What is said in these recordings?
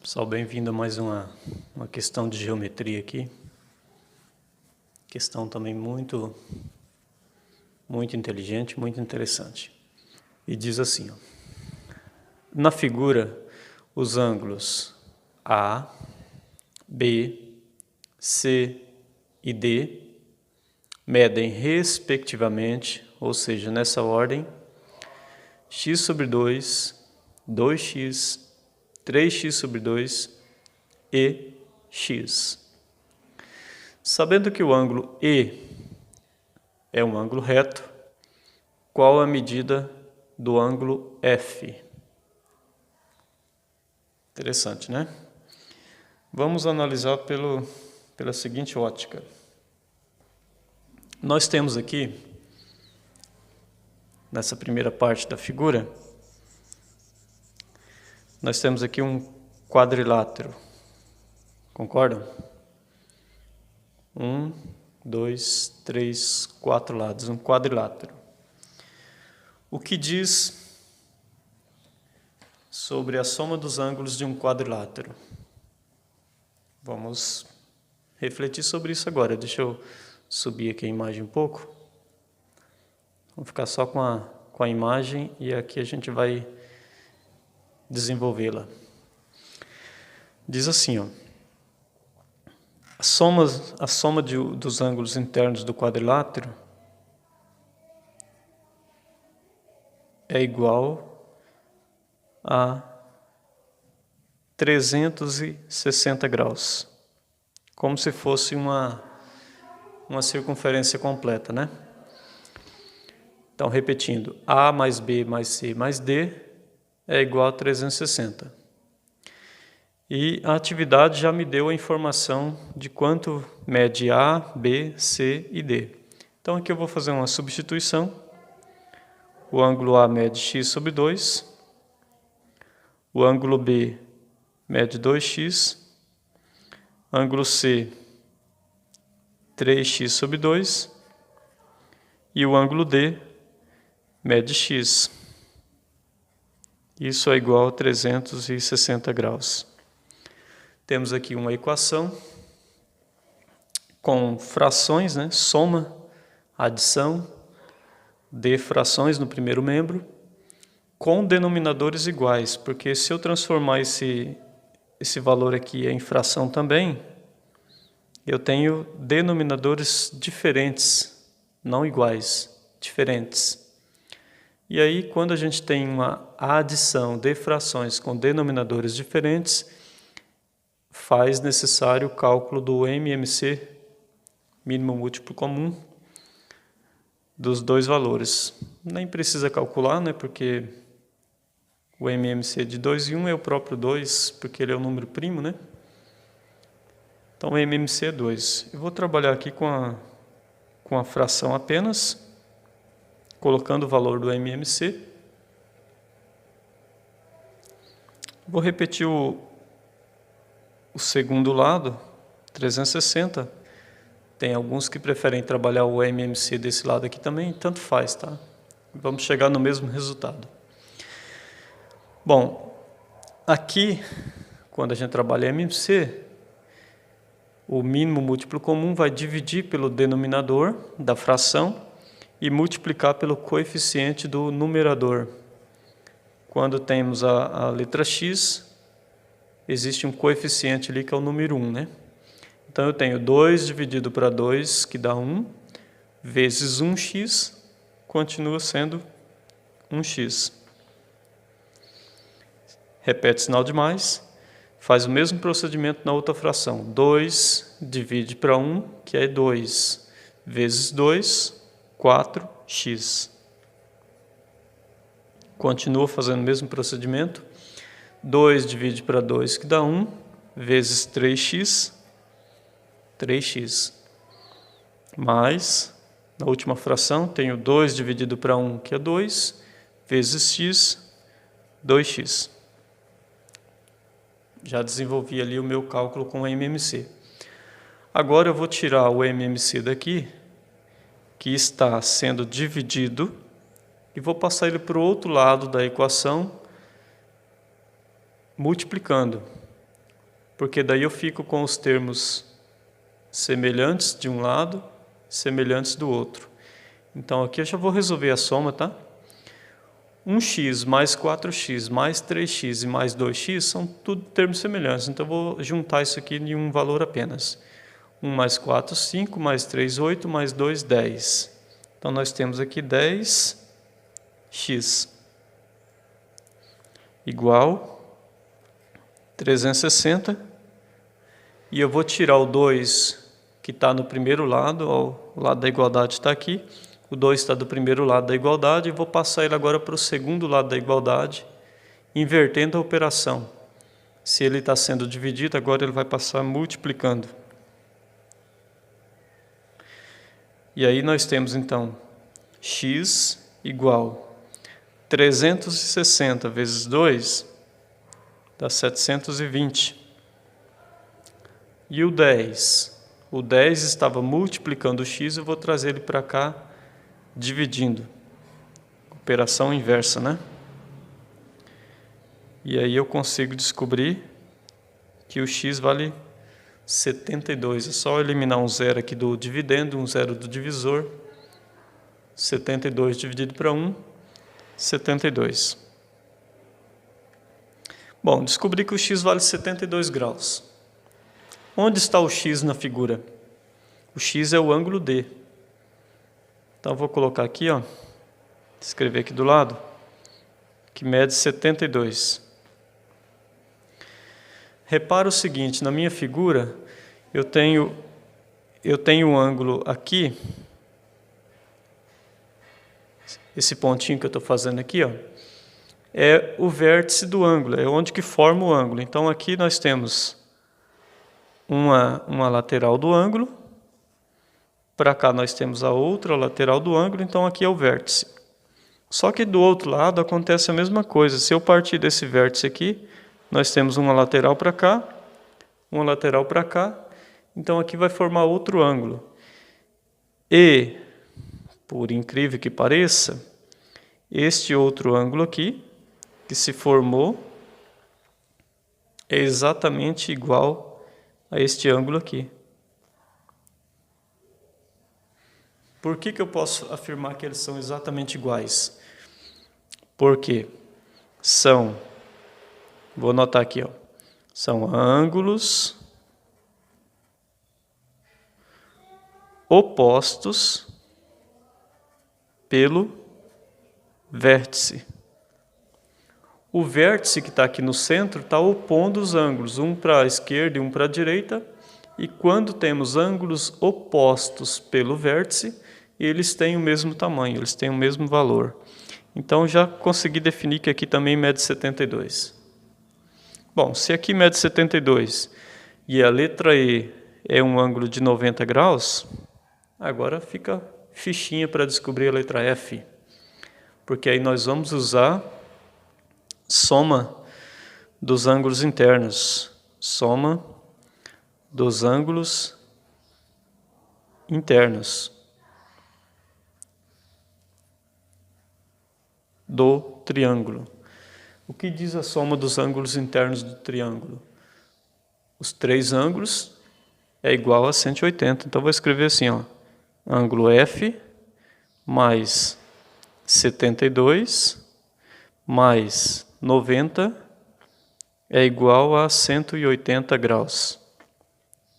Pessoal, bem-vindo a mais uma questão de geometria aqui. Questão também muito inteligente, muito interessante. E diz assim, ó, na figura, os ângulos A, B, C e D medem respectivamente, ou seja, nessa ordem, x sobre 2, 2x, 3x sobre 2 e x. Sabendo que o ângulo E é um ângulo reto, qual a medida do ângulo F? Interessante, né? Vamos analisar pela seguinte ótica. Nós temos aqui, nessa primeira parte da figura, nós temos aqui um quadrilátero. Concordam? 1, 2, 3, 4 lados, um quadrilátero. O que diz sobre a soma dos ângulos de um quadrilátero? Vamos refletir sobre isso agora. Deixa eu subir aqui a imagem um pouco. Vamos ficar só com a imagem e aqui a gente vai desenvolvê-la. Diz assim, ó, a soma dos ângulos internos do quadrilátero é igual a 360 graus, como se fosse uma circunferência completa, né? Então, repetindo, A mais B mais C mais D é igual a 360. E a atividade já me deu a informação de quanto mede A, B, C e D. Então, aqui eu vou fazer uma substituição. O ângulo A mede x sobre 2. O ângulo B mede 2x. Ângulo C, 3x sobre 2. E o ângulo D mede x. Isso é igual a 360 graus. Temos aqui uma equação com frações, né? Soma, adição de frações no primeiro membro, com denominadores iguais, porque se eu transformar esse valor aqui em fração também, eu tenho denominadores diferentes, não iguais, diferentes. E aí, quando a gente tem uma adição de frações com denominadores diferentes, faz necessário o cálculo do MMC, mínimo múltiplo comum, dos dois valores. Nem precisa calcular, né, porque o MMC de 2 e 1 é o próprio 2, porque ele é um número primo, né? Então, o MMC é 2. Eu vou trabalhar aqui com a fração apenas, colocando o valor do MMC. Vou repetir o segundo lado, 360. Tem alguns que preferem trabalhar o MMC desse lado aqui também, tanto faz, tá? Vamos chegar no mesmo resultado. Bom, aqui, quando a gente trabalha MMC, o mínimo múltiplo comum vai dividir pelo denominador da fração e multiplicar pelo coeficiente do numerador. Quando temos a letra x, existe um coeficiente ali que é o número 1, né? Então, eu tenho 2 dividido para 2, que dá 1, vezes 1x, continua sendo 1x. Repete sinal de mais, faz o mesmo procedimento na outra fração. 2 divide para 1, que é 2, vezes 2, 4x. Continua fazendo o mesmo procedimento. 2 divide para 2, que dá 1, vezes 3x, 3x. Mais, na última fração, tenho 2 dividido para 1, que é 2, vezes x, 2x. Já desenvolvi ali o meu cálculo com o MMC. Agora eu vou tirar o MMC daqui, que está sendo dividido, e vou passar ele para o outro lado da equação, multiplicando. porque daí eu fico com os termos semelhantes de um lado, semelhantes do outro. Então aqui eu já vou resolver a soma, tá? 1x mais 4x mais 3x e mais 2x são tudo termos semelhantes, então eu vou juntar isso aqui em um valor apenas. 1 mais 4, 5, mais 3, 8, mais 2, 10. Então nós temos aqui 10x igual 360, e eu vou tirar o 2 que está no primeiro lado, ó, o lado da igualdade está aqui, o 2 está do primeiro lado da igualdade, e vou passar ele agora para o segundo lado da igualdade, invertendo a operação. Se ele está sendo dividido, agora ele vai passar multiplicando. E aí nós temos então x igual 360 vezes 2 dá 720. E o 10? O 10 estava multiplicando o x, eu vou trazer ele para cá, dividindo. Operação inversa, né? E aí eu consigo descobrir que o x vale 72. É só eliminar um zero aqui do dividendo, um zero do divisor. 72 dividido para 1, 72. Bom, descobri que o x vale 72 graus. Onde está o x na figura? O x é o ângulo D. Então, eu vou colocar aqui, ó, escrever aqui do lado, que mede 72. Repara o seguinte, na minha figura, eu tenho um ângulo aqui, esse pontinho que eu estou fazendo aqui, ó, é o vértice do ângulo, é onde que forma o ângulo. Então, aqui nós temos uma lateral do ângulo, para cá nós temos a outra lateral do ângulo, então aqui é o vértice. Só que do outro lado acontece a mesma coisa. Se eu partir desse vértice aqui, nós temos uma lateral para cá, uma lateral para cá, então aqui vai formar outro ângulo. E, por incrível que pareça, este outro ângulo aqui, que se formou, é exatamente igual a este ângulo aqui. Por que eu posso afirmar que eles são exatamente iguais? Porque vou anotar aqui, ó, são ângulos opostos pelo vértice. O vértice que está aqui no centro está opondo os ângulos, um para a esquerda e um para a direita, e quando temos ângulos opostos pelo vértice, eles têm o mesmo tamanho, eles têm o mesmo valor. Então, já consegui definir que aqui também mede 72. Bom, se aqui mede 72 e a letra E é um ângulo de 90 graus, agora fica fichinha para descobrir a letra F, porque aí nós vamos usar soma dos ângulos internos. Soma dos ângulos internos do triângulo. O que diz a soma dos ângulos internos do triângulo? Os três ângulos é igual a 180. Então, vou escrever assim, ó, ângulo F mais 72 mais 90 é igual a 180 graus.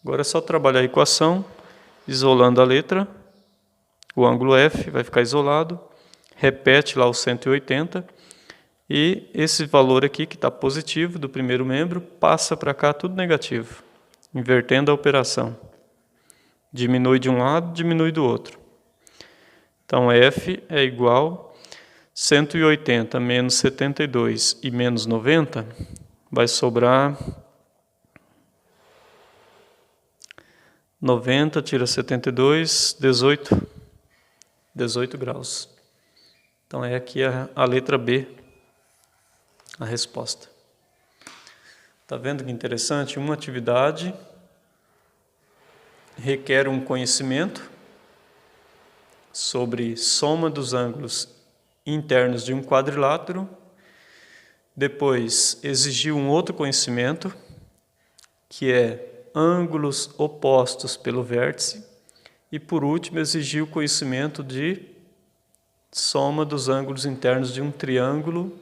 Agora é só trabalhar a equação, isolando a letra, o ângulo F vai ficar isolado, repete lá o 180, e esse valor aqui, que está positivo, do primeiro membro, passa para cá tudo negativo, invertendo a operação. Diminui de um lado, diminui do outro. Então, F é igual a 180 menos 72 e menos 90, vai sobrar 90, tira 72, 18 graus. Então, é aqui a letra B, a resposta. Está vendo que interessante? Uma atividade requer um conhecimento sobre soma dos ângulos internos de um quadrilátero, depois exigiu um outro conhecimento que é ângulos opostos pelo vértice. E por último, exigir o conhecimento de soma dos ângulos internos de um triângulo